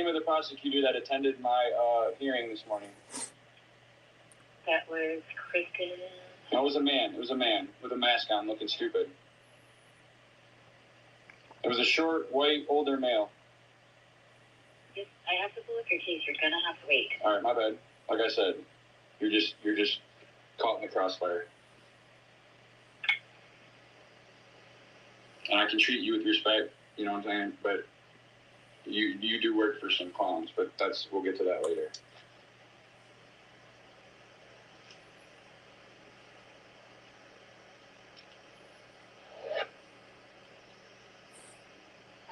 name of the prosecutor that attended my hearing this morning? That was Kristen. No, it was a man. It was a man with a mask on looking stupid. It was a short, white, older male. Yes, I have to pull up your case. You're going to have to wait. All right, my bad. Like I said, you're just caught in the crossfire. And I can treat you with respect, you know what I'm saying? But you do work for some clowns, but we'll get to that later.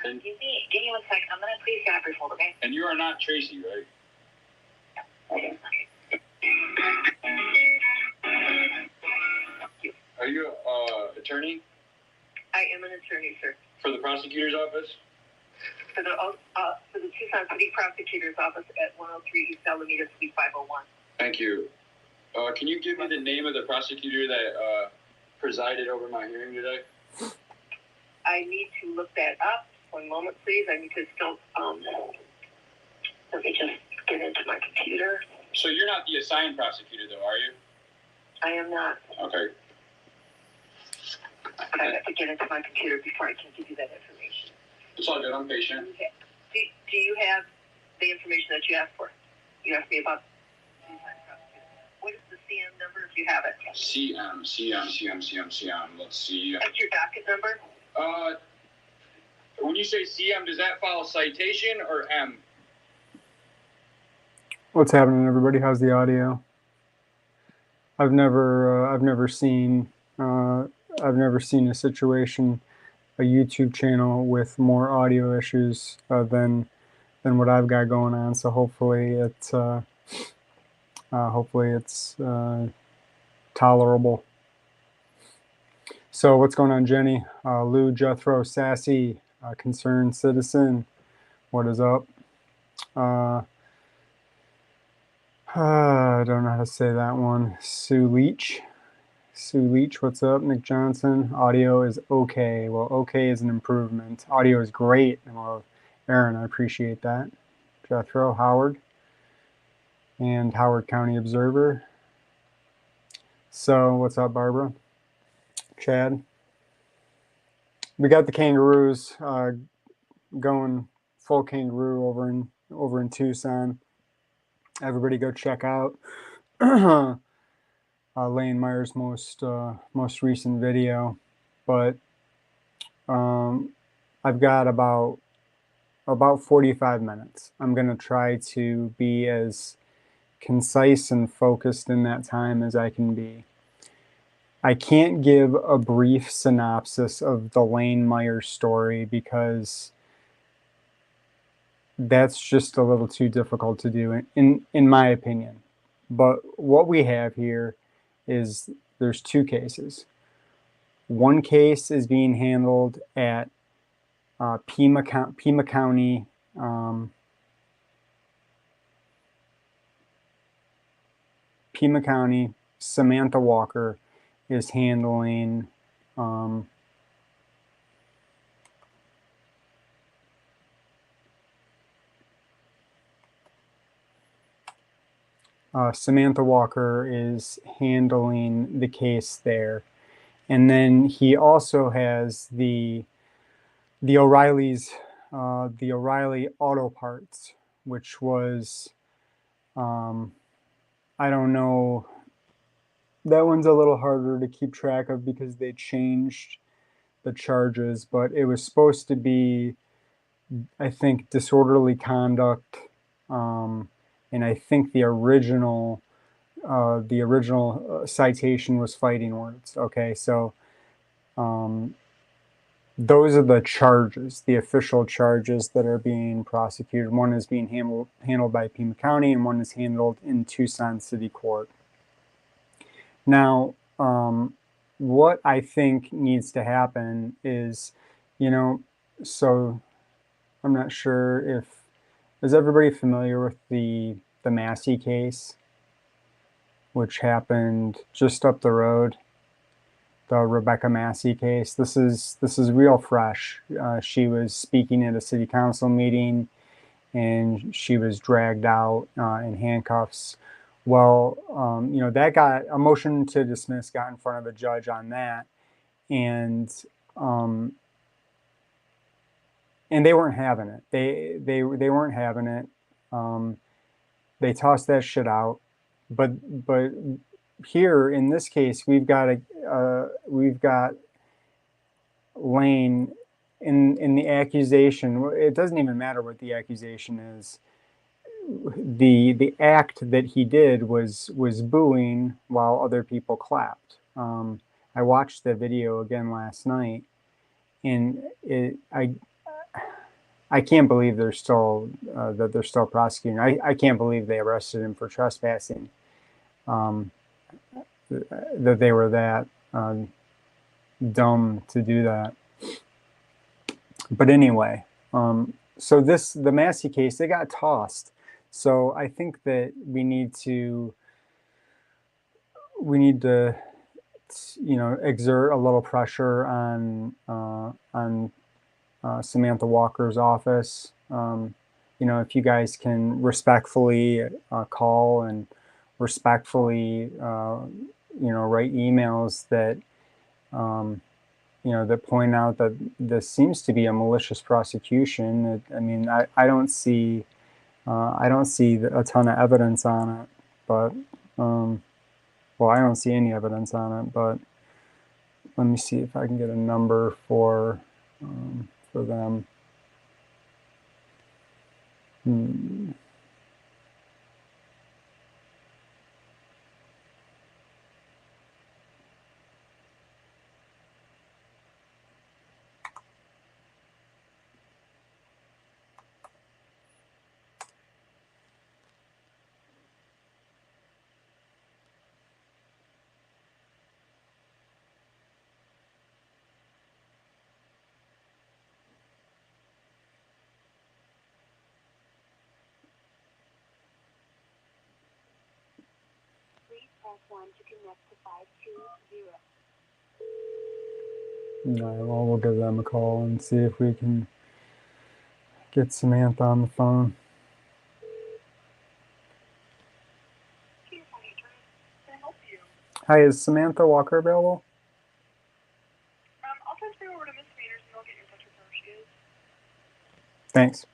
Give me 1 second. I'm going to please grab your phone, okay? And you are not Tracy, right? Okay. Are you an attorney? I am an attorney, sir. For the prosecutor's office? For the Tucson City Prosecutor's Office at 103 East Alameda Suite 501. Thank you. Can you give me the name of the prosecutor that presided over my hearing today? I need to look that up. 1 moment, please. I need to still, let me just get into my computer. So you're not the assigned prosecutor, though, are you? I am not. Okay. I have to get into my computer before I can give you that information. It's all good. I'm patient. Okay. Do you have the information that you asked for? You asked me about what is the CM number if you have it? CM. Let's see. That's your docket number? When you say CM, does that follow citation or M? What's happening, everybody? How's the audio? I've never seen a situation, a YouTube channel with more audio issues than what I've got going on. So hopefully it's tolerable. So what's going on, Jenny? Lou, Jethro, Sassy, concerned citizen. What is up? I don't know how to say that one. Sue Leach, what's up? Nick Johnson, audio is okay. Well, okay is an improvement. Audio is great. Well, Aaron, I appreciate that. Jethro, Howard, and Howard County Observer. So, what's up, Barbara? Chad? We got the Kangaroos going full kangaroo over in Tucson. Everybody go check out Lane Meyer's most recent video. But I've got about 45 minutes. I'm gonna try to be as concise and focused in that time as I can be. I can't give a brief synopsis of the Lane Meyer story because that's just a little too difficult to do in my opinion. But what we have here is there's two cases. One case is being handled at Pima County Samantha Walker is handling Samantha Walker is handling the case there. And then he also has the O'Reilly's, the O'Reilly Auto Parts, which was, I don't know, that one's a little harder to keep track of because they changed the charges, but it was supposed to be, I think, disorderly conduct, and I think the original citation was fighting words. Okay, so those are the charges, the official charges that are being prosecuted. One is being handled by Pima County, and one is handled in Tucson City Court. Now, what I think needs to happen is, so I'm not sure is everybody familiar with the Massey case, which happened just up the road, the Rebecca Massey case. This is real fresh. She was speaking at a city council meeting, and she was dragged out in handcuffs. Well, that got a motion to dismiss got in front of a judge on that, and they weren't having it. They weren't having it. They tossed that shit out. But here in this case, we've got Lane in the accusation. It doesn't even matter what the accusation is. The act that he did was booing while other people clapped. I watched the video again last night, and I can't believe they're still prosecuting. I can't believe they arrested him for trespassing. That they were that dumb to do that. But anyway, so the Massey case, they got tossed. So I think that we need to exert a little pressure on Samantha Walker's office. If you guys can respectfully call and respectfully write emails that that point out that this seems to be a malicious prosecution. I don't see a ton of evidence on it, but I don't see any evidence on it. But let me see if I can get a number for them. To connect to 520. No, we'll give them a call and see if we can get Samantha on the phone. Can I help you? Hi, is Samantha Walker available? I'll transfer you over to Misdemeanors and I'll get in touch with her if she is. Thanks.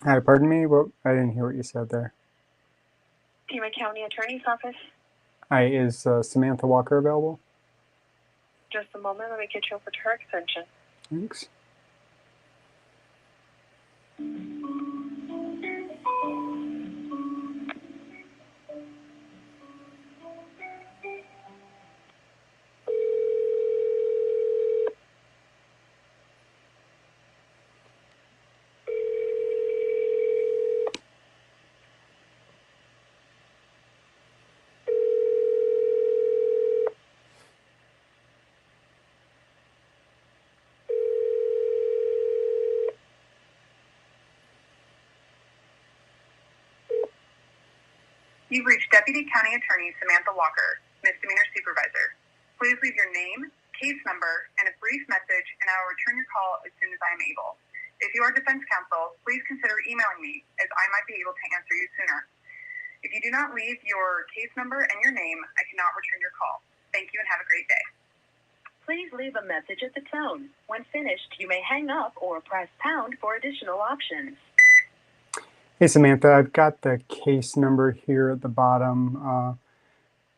Hi, pardon me. I didn't hear what you said there. Pima County Attorney's Office. Hi, is Samantha Walker available? Just a moment. Let me get you over to her extension. Thanks. You've reached Deputy County Attorney Samantha Walker, Misdemeanor Supervisor. Please leave your name, case number, and a brief message, and I will return your call as soon as I am able. If you are defense counsel, please consider emailing me, as I might be able to answer you sooner. If you do not leave your case number and your name, I cannot return your call. Thank you and have a great day. Please leave a message at the tone. When finished, you may hang up or press pound for additional options. Hey, Samantha, I've got the case number here at the bottom,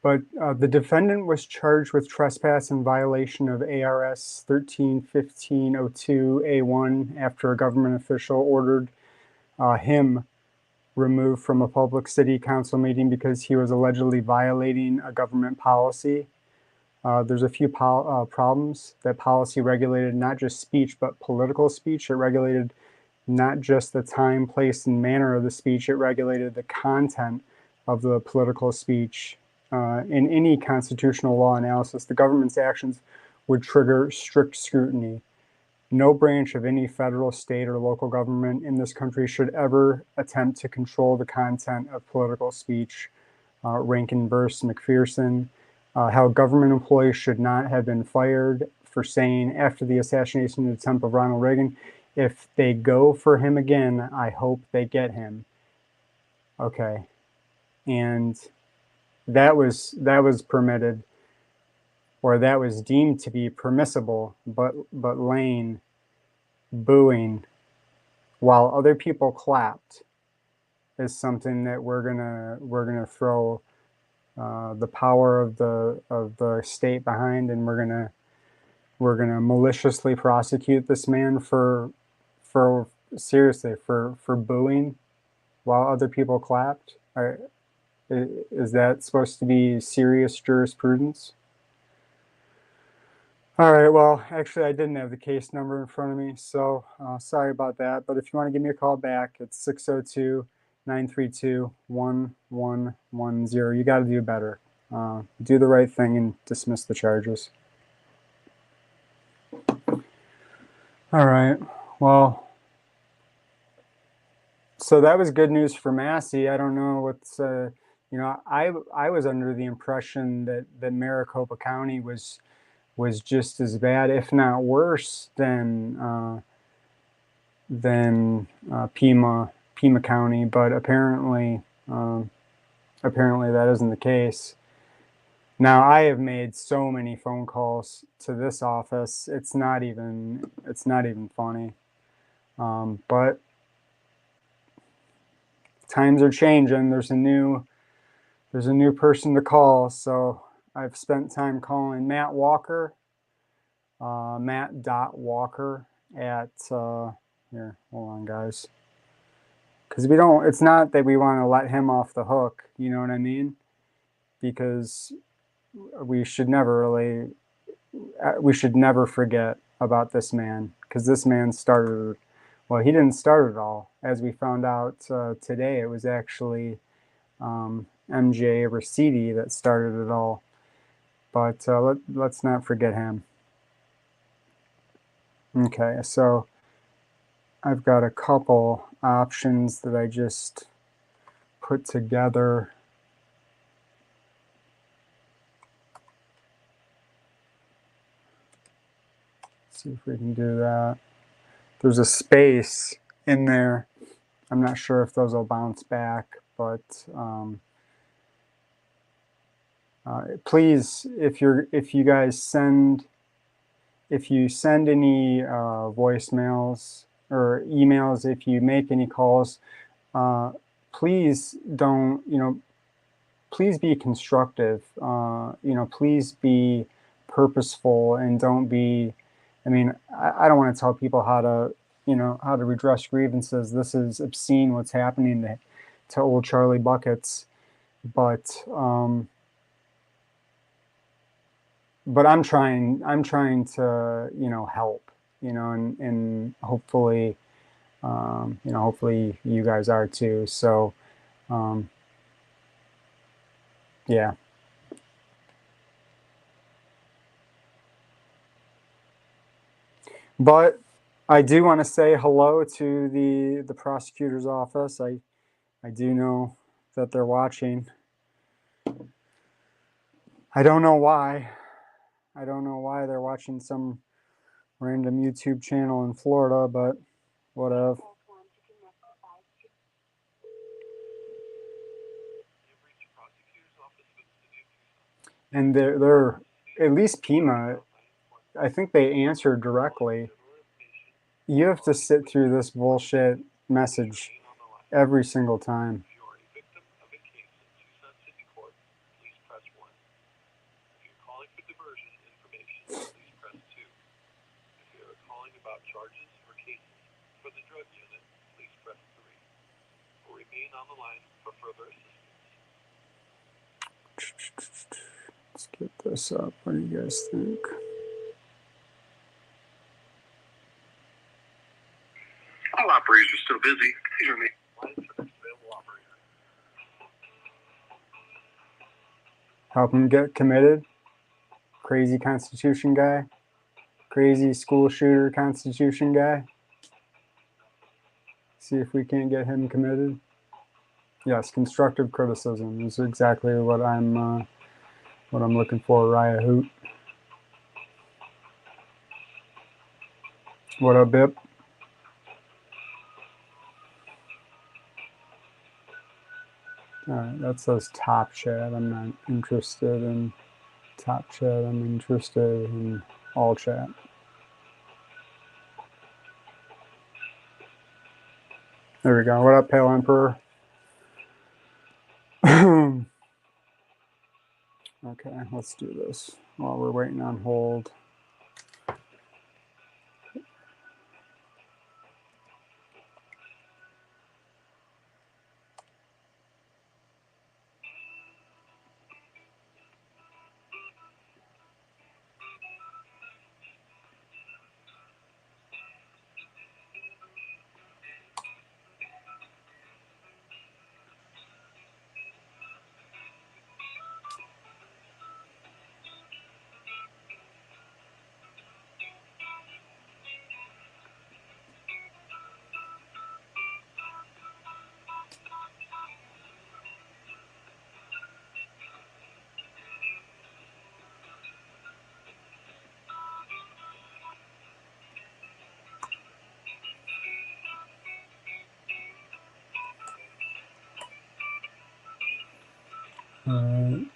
but the defendant was charged with trespass in violation of ARS 13-1502A1 after a government official ordered him removed from a public city council meeting because he was allegedly violating a government policy. There's a few problems. That policy regulated not just speech, but political speech. It regulated not just the time, place, and manner of the speech. It regulated the content of the political speech. in any constitutional law analysis, the government's actions would trigger strict scrutiny. No branch of any federal, state, or local government in this country should ever attempt to control the content of political speech. Rankin versus McPherson. How government employees should not have been fired for saying after the assassination attempt of Ronald Reagan, if they go for him again, I hope they get him. Okay. And that was permitted, or that was deemed to be permissible, but Lane booing while other people clapped is something that we're gonna throw the power of the state behind, and we're gonna maliciously prosecute this man for seriously for booing while other people clapped. Is that supposed to be serious jurisprudence? All right, well, actually, I didn't have the case number in front of me, so sorry about that. But if you want to give me a call back, it's 602-932-1110. You got to do better. Do the right thing and dismiss the charges. All right, well, so that was good news for Massey. I don't know what's, you know, I was under the impression that Maricopa County was just as bad, if not worse, than Pima County, but apparently that isn't the case. Now, I have made so many phone calls to this office; it's not even funny. But times are changing. There's a new person to call, so I've spent time calling Matt Walker, Matt.Walker at, here, hold on guys. Because it's not that we want to let him off the hook, you know what I mean? Because we should never forget about this man. Because this man started, well, he didn't start it all. As we found out today, it was actually MJ Raciti that started it all. But let's not forget him. Okay, so I've got a couple options that I just put together. Let's see if we can do that. There's a space in there. I'm not sure if those will bounce back, but please, if you send any voicemails or emails, if you make any calls, please don't, please be constructive, please be purposeful, and don't be, I mean, I don't want to tell people how to redress grievances. This is obscene what's happening to old Charlie Buckets, but I'm trying to, help, and hopefully, hopefully you guys are too. So, yeah. But I do want to say hello to the prosecutor's office. I do know that they're watching. I don't know why. I don't know why they're watching some random YouTube channel in Florida, but whatever. And they're at least Pima, I think they answered directly. You have to sit through this bullshit message every single time. Charges or cases for the drug unit, please press 3. Or remain on the line for further assistance. Let's get this up. What do you guys think? All operators are still busy. Please remain on the line for the next available operator. Help him get committed. Crazy Constitution guy. Crazy school shooter Constitution guy. See if we can't get him committed. Yes, constructive criticism is exactly what I'm looking for. Raya Hoot. What up, Bip? Alright, that says top chat. I'm not interested in top chat. I'm interested in all chat. There we go. What up, Pale Emperor? Okay, let's do this while we're waiting on hold. All right.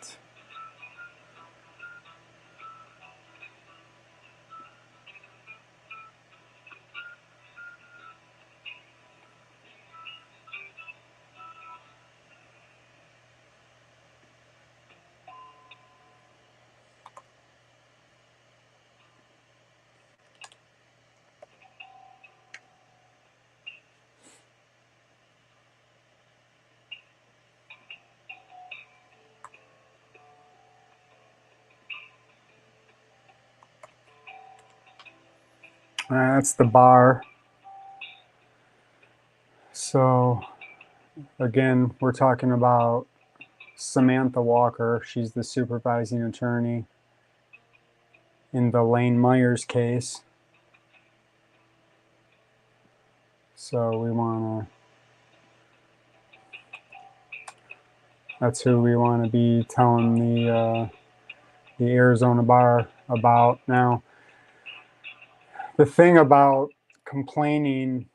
That's the bar. So again, we're talking about Samantha Walker. She's the supervising attorney in the Lane Myers case. So we want to, that's who we want to be telling the Arizona bar about. Now, the thing about complaining,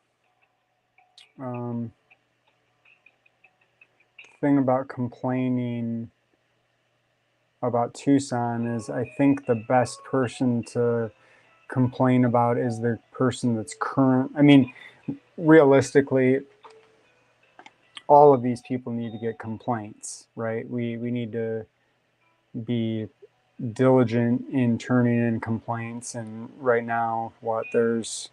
about Tucson is I think the best person to complain about is the person that's current. I mean, realistically, all of these people need to get complaints, right? We need to be diligent in turning in complaints, and right now, there's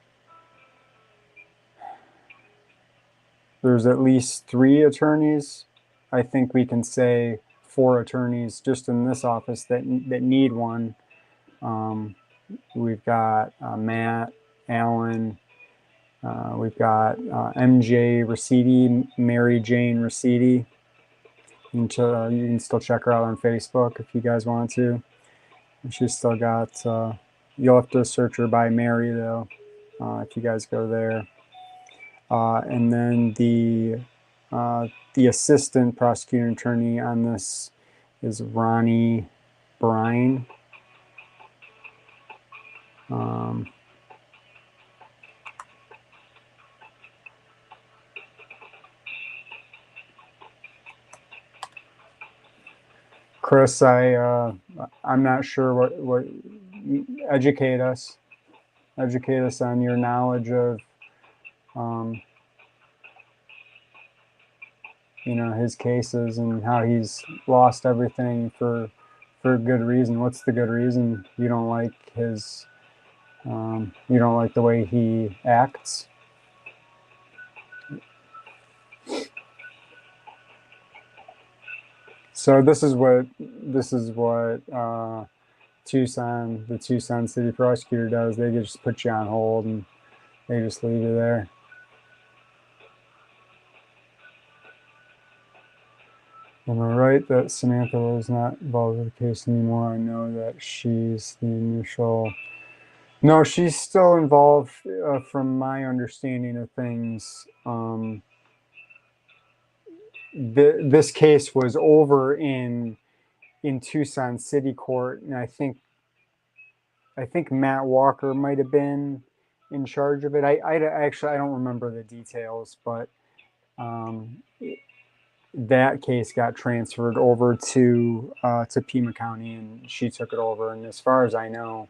at least 3 attorneys. I think we can say 4 attorneys just in this office that need one. We've got Matt, Alan, we've got MJ Raciti, Mary Jane Raciti. You can still check her out on Facebook if you guys want to. And she's still got, you'll have to search her by Mary though, if you guys go there. And then the assistant prosecuting attorney on this is Roni Byrne. Chris, I'm not sure what educate us on your knowledge of his cases and how he's lost everything for good reason. What's the good reason? You don't like his you don't like the way he acts? So this is what Tucson, the Tucson City Prosecutor does. They just put you on hold and they just leave you there. Am I right that Samantha was not involved with the case anymore? I know that she's the initial. No, she's still involved from my understanding of things. This case was over in Tucson City Court, and I think Matt Walker might have been in charge of it. I actually I don't remember the details, but that case got transferred over to Pima County, and she took it over. And as far as I know,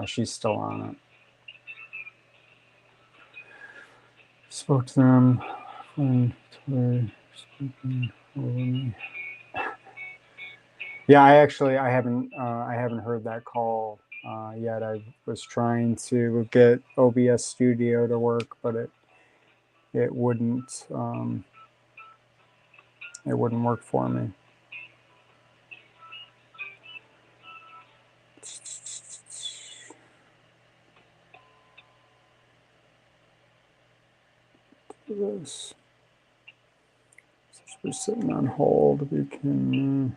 she's still on it. Spoke to them when Twitter speaking over me. Yeah, I haven't heard that call yet. I was trying to get OBS Studio to work, but it wouldn't work for me. This we're sitting on hold. We can.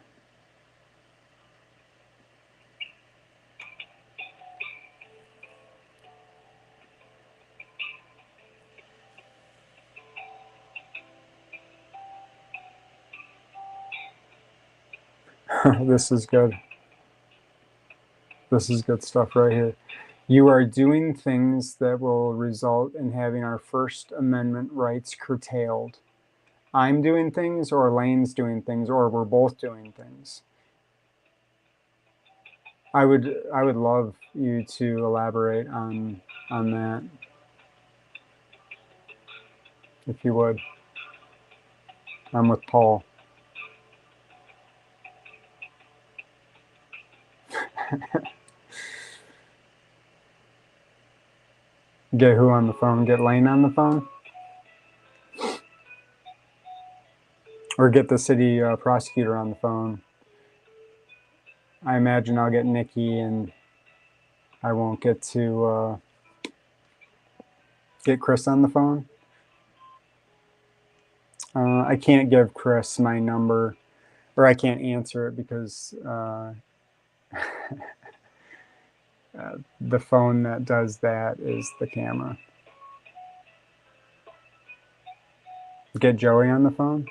This is good. This is good stuff right here. You are doing things that will result in having our First Amendment rights curtailed. I'm doing things, or Lane's doing things, or we're both doing things. I would love you to elaborate on that, if you would. I'm with Paul. Get who on the phone? Get Lane on the phone? Or get the city prosecutor on the phone. I imagine I'll get Nikki, and I won't get to get Chris on the phone. I can't give Chris my number, or I can't answer it because the phone that does that is the camera. Get Joey on the phone.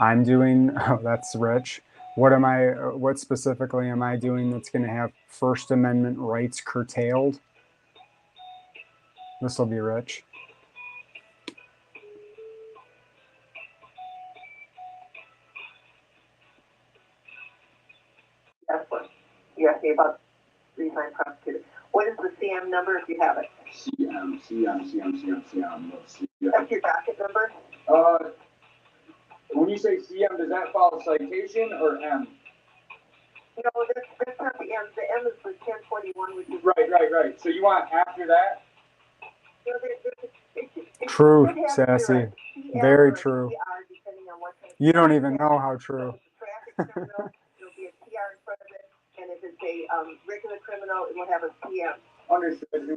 I'm doing, oh, that's rich. What specifically am I doing that's going to have First Amendment rights curtailed? This will be rich. That's what you asked me about reassigned prosecutor. What is the CM number if you have it? CM. Let's see. That's your docket number? When you say CM, does that follow citation or M? No, that's not the M. The M is the 1041, which is... Right. So you want after that? No, True, Sassy. Very true. You don't even know how true. Traffic criminal, it'll be a TR in front of it, and if it's a regular criminal, it will have a CM. Understood. And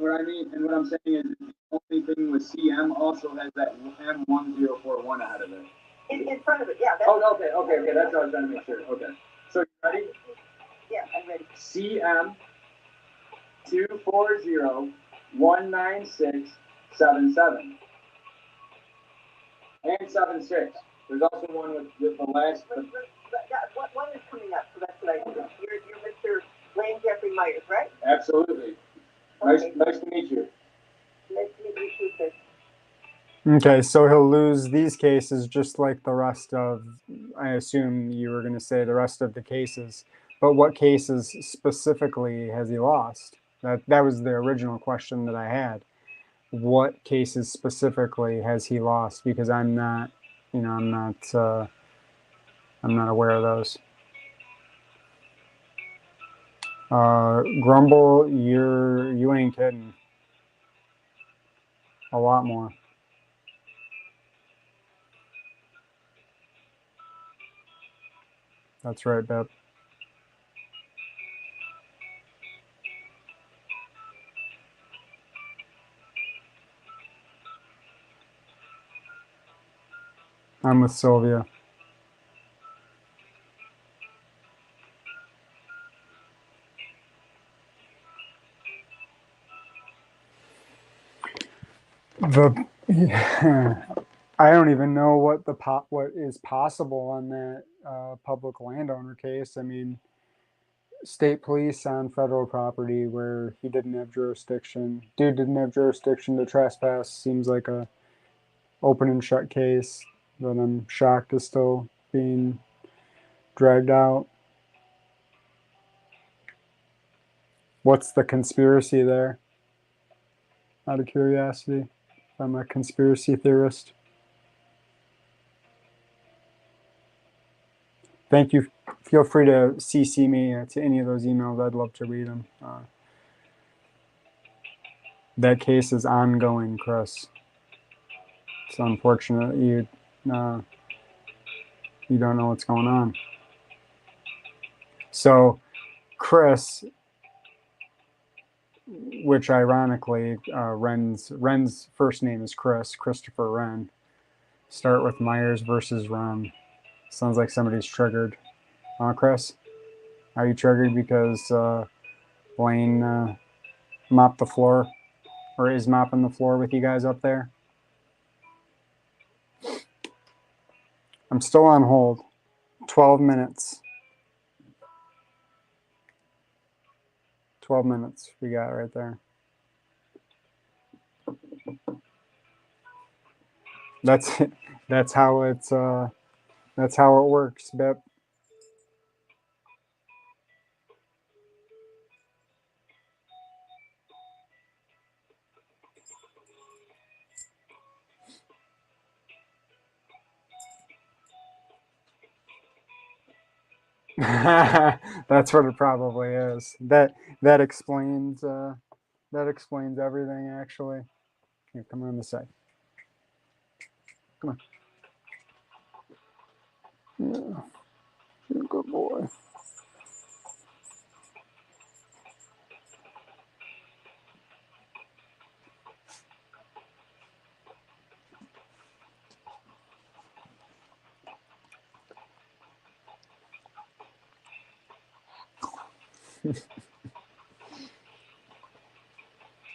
what I'm saying is the only thing with CM also has that M1041 ahead of it. In front of it, yeah. Okay. That's what I was trying to make sure. Okay. So you ready? Yeah, I'm ready. CM 240-19677 and 76. There's also one with the last. What one is coming up? So that's what I do. You're Mr. Lane Jeffrey Myers, right? Absolutely. Okay. Nice to meet you. Nice to meet you too, sir. Okay, so he'll lose these cases just like the rest of, I assume you were going to say the rest of the cases, but what cases specifically has he lost? That was the original question that I had. What cases specifically has he lost? Because I'm not aware of those. Grumble, you ain't kidding. A lot more. That's right, Beb. I'm with Sylvia. I don't even know what is possible on that public landowner case. I mean, state police on federal property where he didn't have jurisdiction. Dude didn't have jurisdiction to trespass. Seems like a open and shut case that I'm shocked is still being dragged out. What's the conspiracy there? Out of curiosity, if I'm a conspiracy theorist. Thank you. Feel free to CC me to any of those emails. I'd love to read them. That case is ongoing, Chris. It's unfortunate you don't know what's going on. So, Chris, which ironically, Ren's first name is Chris, Christopher Wren. Start with Myers versus Wren. Sounds like somebody's triggered. Chris? Are you triggered because Blaine mopped the floor? Or is mopping the floor with you guys up there? I'm still on hold. 12 minutes. 12 minutes we got right there. That's how it works, Bip. That's what it probably is. That explains everything actually. Here, come on this side. Come on. Yeah, you're a good boy.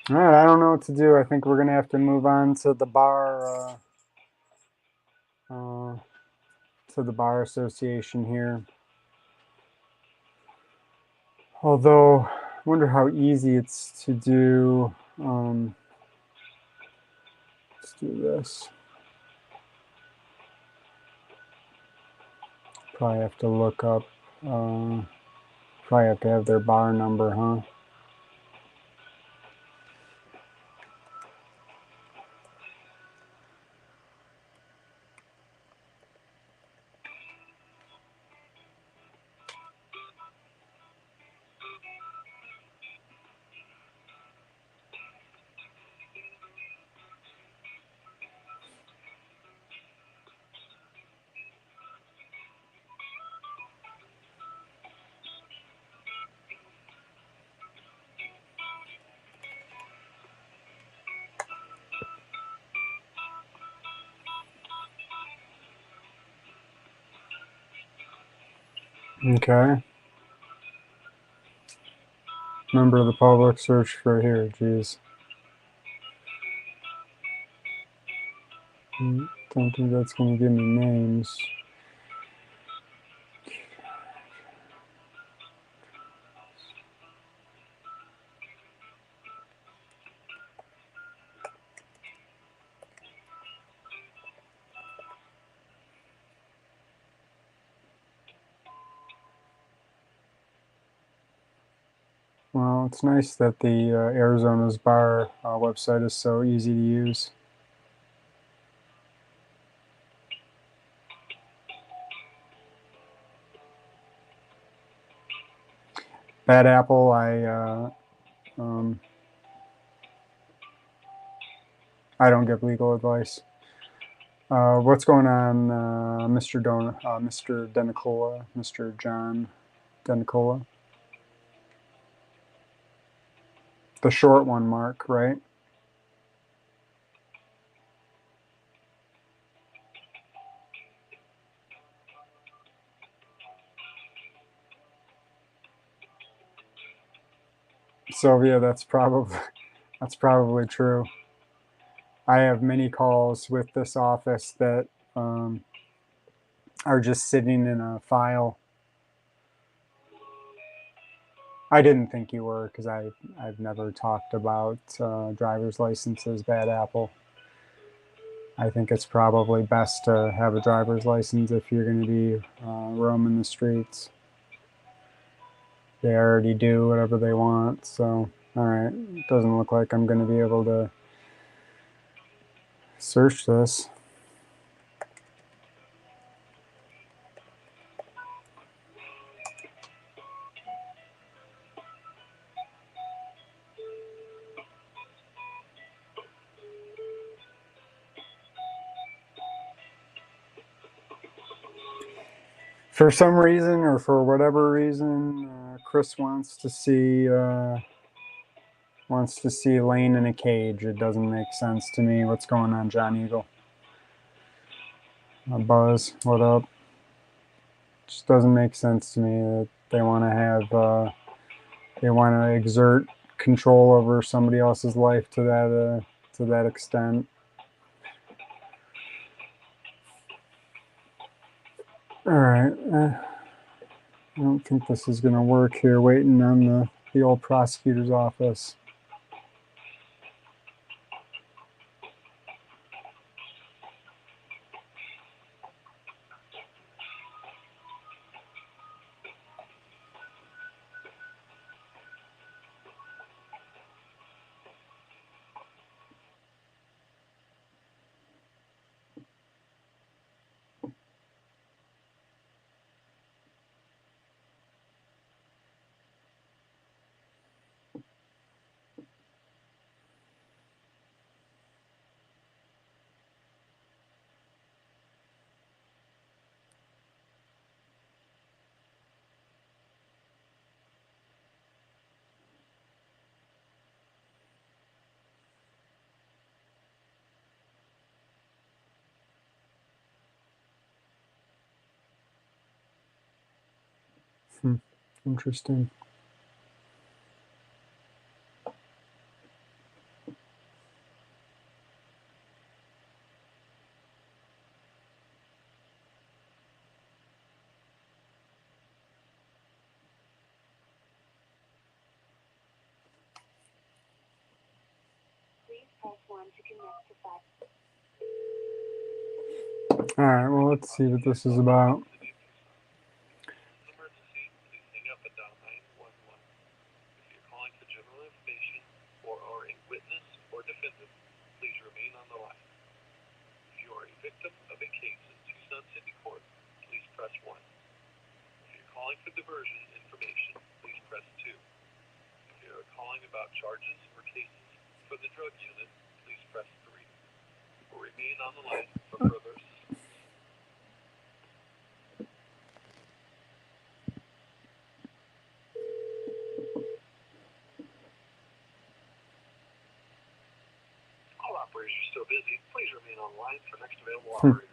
All right, I don't know what to do. I think we're gonna have to move on to the bar association here. Although, I wonder how easy it's to do. Let's do this. Probably have to look up. Probably have to have their bar number, huh? Okay. Member of the public, search for here. Jeez. Don't think that's going to give me names. Well, it's nice that the Arizona's bar website is so easy to use. Bad Apple, I don't give legal advice. What's going on, Mr. Denicola, Mr. John Denicola? The short one, Mark, right? Sylvia, that's probably true. I have many calls with this office that are just sitting in a file. I didn't think you were, because I've never talked about driver's licenses, bad apple. I think it's probably best to have a driver's license if you're going to be roaming the streets. They already do whatever they want, so all right. It doesn't look like I'm going to be able to search this. For some reason, or for whatever reason, Chris wants to see Lane in a cage. It doesn't make sense to me. What's going on, John Eagle? Buzz, what up? Just doesn't make sense to me that they want to exert control over somebody else's life to that extent. All right. I don't think this is going to work here, waiting on the old prosecutor's office. Interesting. Please press 1 to connect to fax. All right, well, let's see what this is about. Emergency, please hang up and dial 911. If you're calling for general information or are a witness or defendant, please remain on the line. If you are a victim of a case in Tucson City Court, please press 1. If you're calling for diversion information, please press 2. If you are calling about charges or cases for the drug unit, please press 3. Or remain on the line for further assistance. All operators are still busy. Please remain on the line for next available operator.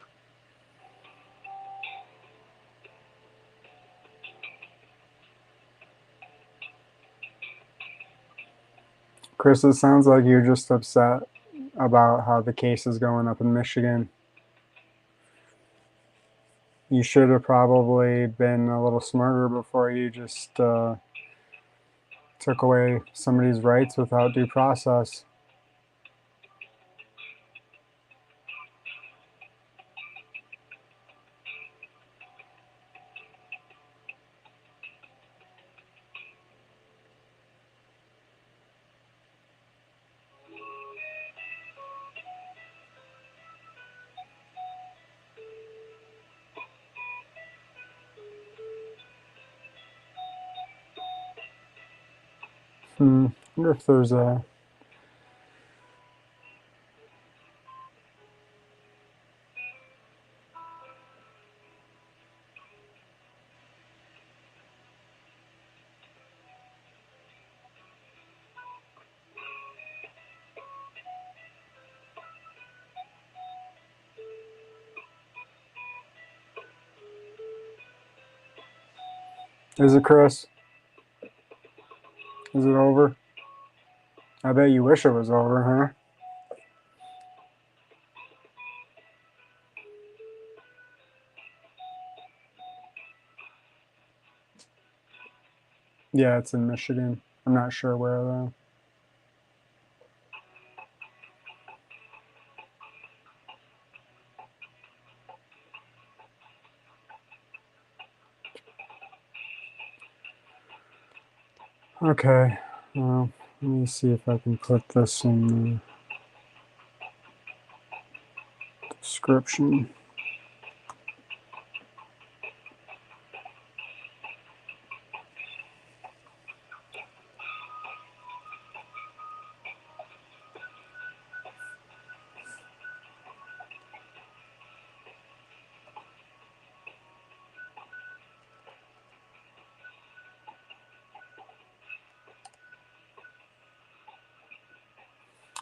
Chris, it sounds like you're just upset about how the case is going up in Michigan. You should have probably been a little smarter before you just took away somebody's rights without due process. I wonder if there's a... Is it, Chris? Is it over? I bet you wish it was over, huh? Yeah, it's in Michigan. I'm not sure where though. Okay, well, let me see if I can put this in the description.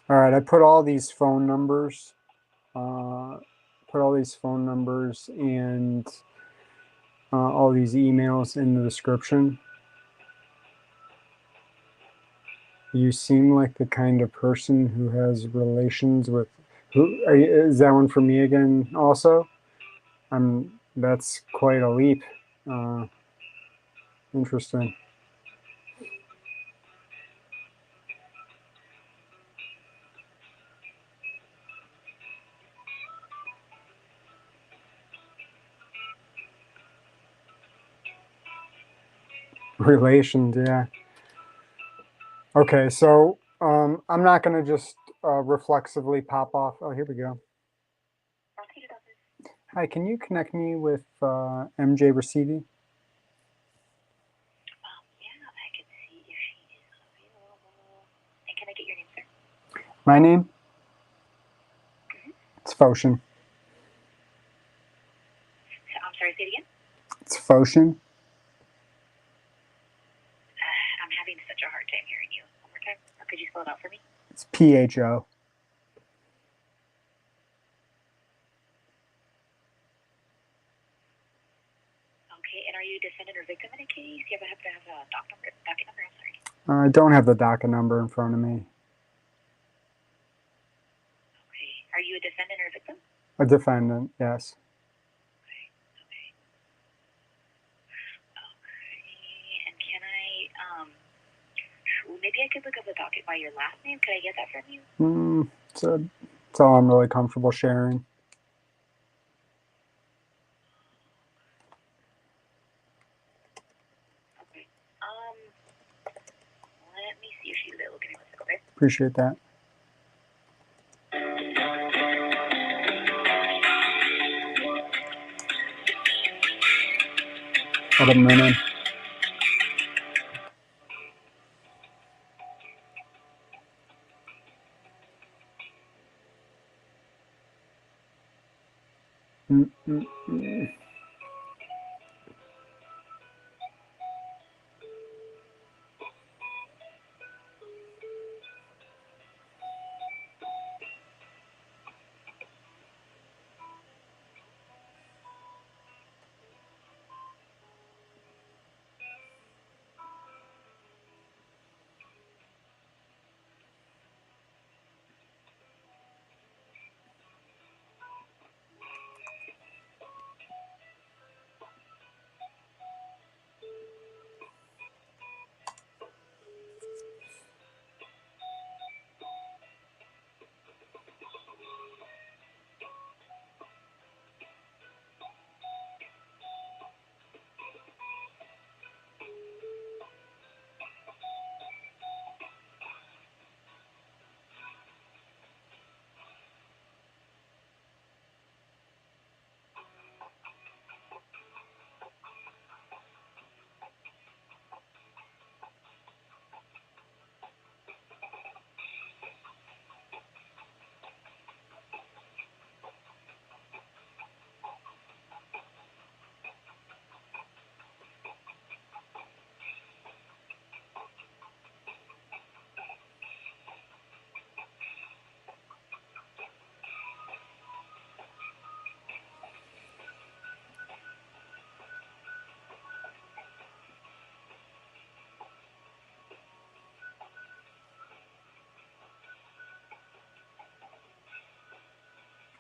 All right, I put all these phone numbers, and all these emails in the description. You seem like the kind of person who has relations with is that one for me again also? That's quite a leap. Interesting. Relations, yeah. Okay, so I'm not going to just reflexively pop off. Oh, here we go. Hi, can you connect me with MJ Raciti? Yeah, I can see if she is available. And can I get your name, sir? My name? It's Foshin. I'm sorry, say it again? It's Foshin. I'm having such a hard time hearing you. One more time? Or could you spell it out for me? It's PHO. Okay, and are you a defendant or victim in a case? You ever have to have a docket number? I'm sorry. I don't have the docket number in front of me. Okay, are you a defendant or a victim? A defendant, yes. Okay. And can I, maybe I could look up the docket by your last name. Could I get that from you? It's all I'm really comfortable sharing. Okay. Let me see if she's available. Give me 1 second, okay? Appreciate that. What up, man?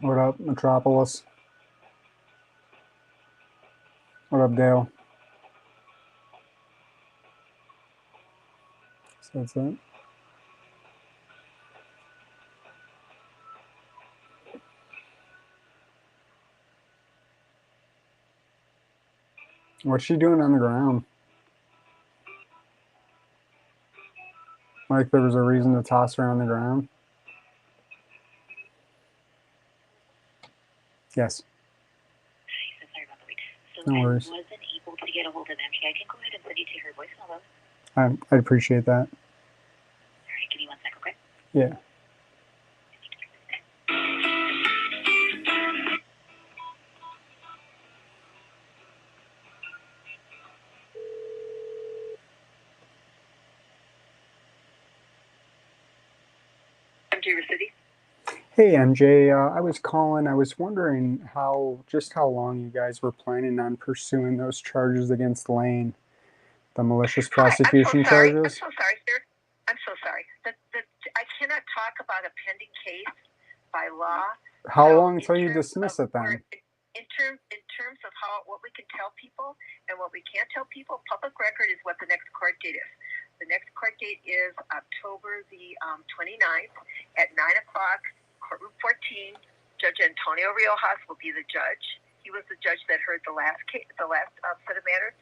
What up, Metropolis? What up, Dale? So that's it. What's she doing on the ground? Like there was a reason to toss her on the ground? Yes. Hi, so sorry about the wait. So No worries. I wasn't able to get a hold of MJ. I can go ahead and send you to her voicemail though. I'd appreciate that. All right, give me 1 sec, okay? Yeah. MJ Raciti. Hey MJ, I was calling. I was wondering how long you guys were planning on pursuing those charges against Lane, the malicious prosecution charges. I'm so sorry, sir. I'm so sorry. I cannot talk about a pending case by law. How So long until you dismiss it then? In terms of what we can tell people and what we can't tell people, public record is what the next court date is. The next court date is October the 29th at 9 o'clock, courtroom 14. Judge Antonio Riojas will be the judge. He was the judge that heard the last case, set of matters.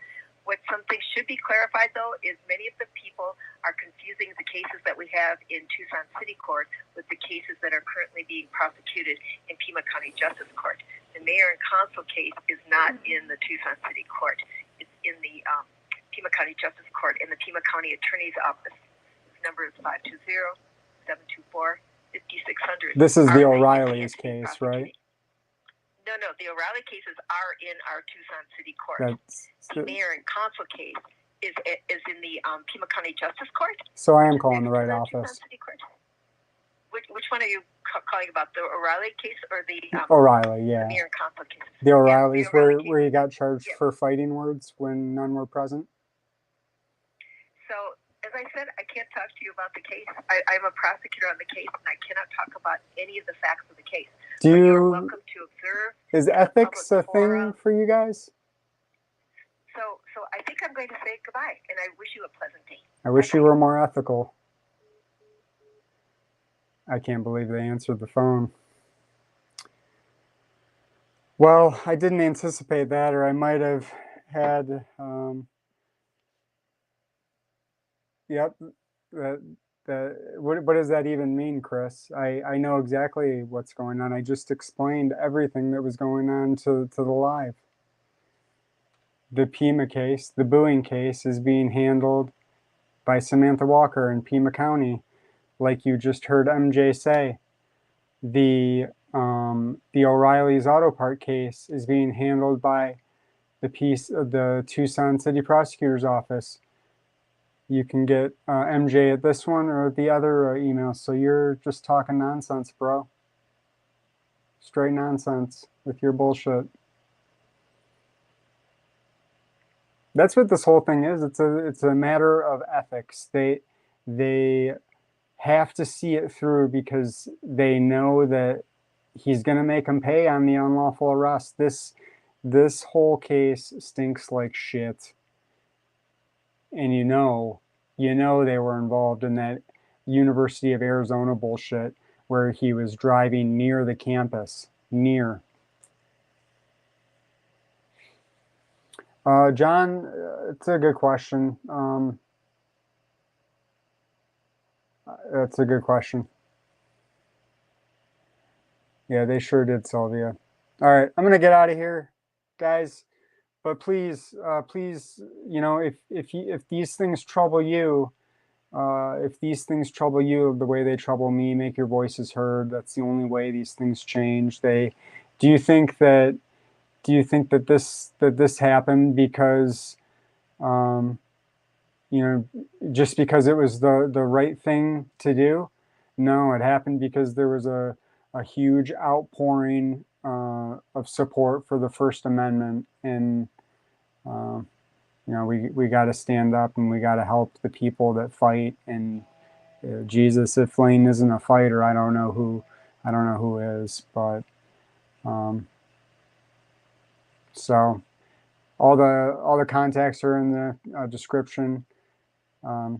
What something should be clarified, though, is many of the people are confusing the cases that we have in Tucson City Court with the cases that are currently being prosecuted in Pima County Justice Court. The mayor and council case is not in the Tucson City Court. It's in the Pima County Justice Court in the Pima County Attorney's Office. His number is 520-724-5600. This is the O'Reilly's case, right? No, the O'Reilly cases are in our Tucson City Court. The mayor and council case is in the Pima County Justice Court. So I am calling the right office. City Court. Which one are you calling about? The O'Reilly case or the O'Reilly? Yeah. The mayor and council case. The O'Reillys, the O'Reilly where you got charged for fighting words when none were present. So, as I said, I can't talk to you about the case. I'm a prosecutor on the case, and I cannot talk about any of the facts of the case. You're welcome to observe. Is ethics a thing for you guys? So I think I'm going to say goodbye, and I wish you a pleasant day. I wish you were more ethical. I can't believe they answered the phone. Well, I didn't anticipate that, or I might have had... Yep. What does that even mean, Chris? I know exactly what's going on. I just explained everything that was going on to the live. The Pima case, the booing case, is being handled by Samantha Walker in Pima County, like you just heard MJ say. The O'Reilly's auto part case is being handled by the Tucson City Prosecutor's Office. You can get MJ at this one or the other email. So you're just talking nonsense, bro. Straight nonsense with your bullshit. That's what this whole thing is. It's a matter of ethics. They have to see it through because they know that he's going to make them pay on the unlawful arrest. This whole case stinks like shit. And you know they were involved in that University of Arizona bullshit where he was driving near the campus. Near. John, it's a good question. That's a good question. Yeah, they sure did, Sylvia. All right, I'm gonna get out of here, guys. But please, you know, if these things trouble you, the way they trouble me, make your voices heard. That's the only way these things change. Do you think that this happened because, you know, just because it was the right thing to do? No, it happened because there was a huge outpouring of support for the First Amendment, and you know, we got to stand up and we got to help the people that fight. And Jesus, if Lane isn't a fighter, I don't know who is. But So all the contacts are in the description. I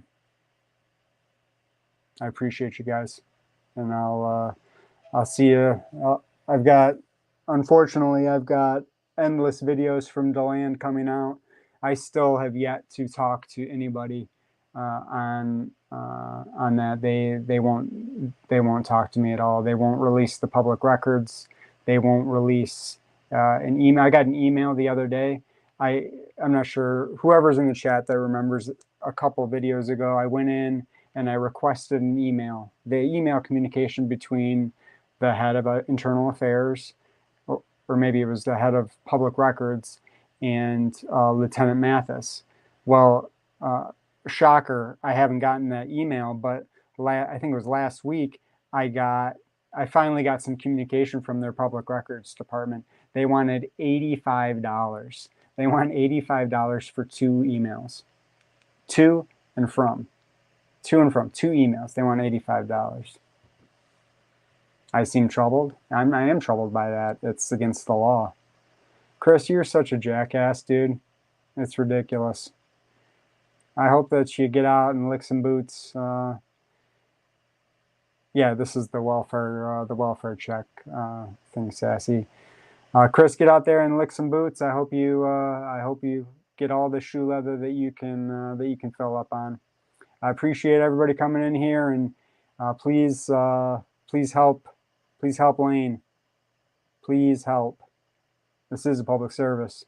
appreciate you guys, and I'll see you. Unfortunately, I've got endless videos from DeLand coming out. I still have yet to talk to anybody on that. They won't talk to me at all. They won't release the public records. They won't release an email. I got an email the other day. I'm not sure, whoever's in the chat that remembers a couple videos ago, I went in and I requested an email. The email communication between the head of internal affairs, or maybe it was the head of public records, and Lieutenant Mathis. Well, shocker, I haven't gotten that email, but I think it was last week, I finally got some communication from their public records department. They wanted $85. They want $85 for 2 emails. To and from. 2 emails. They want $85. I seem troubled. I am troubled by that. It's against the law. Chris, you're such a jackass, dude. It's ridiculous. I hope that you get out and lick some boots. Yeah, this is the welfare check thing, Sassy. Chris, get out there and lick some boots. I hope you get all the shoe leather that you can fill up on. I appreciate everybody coming in here, and please help Lane. Please help. This is a public service.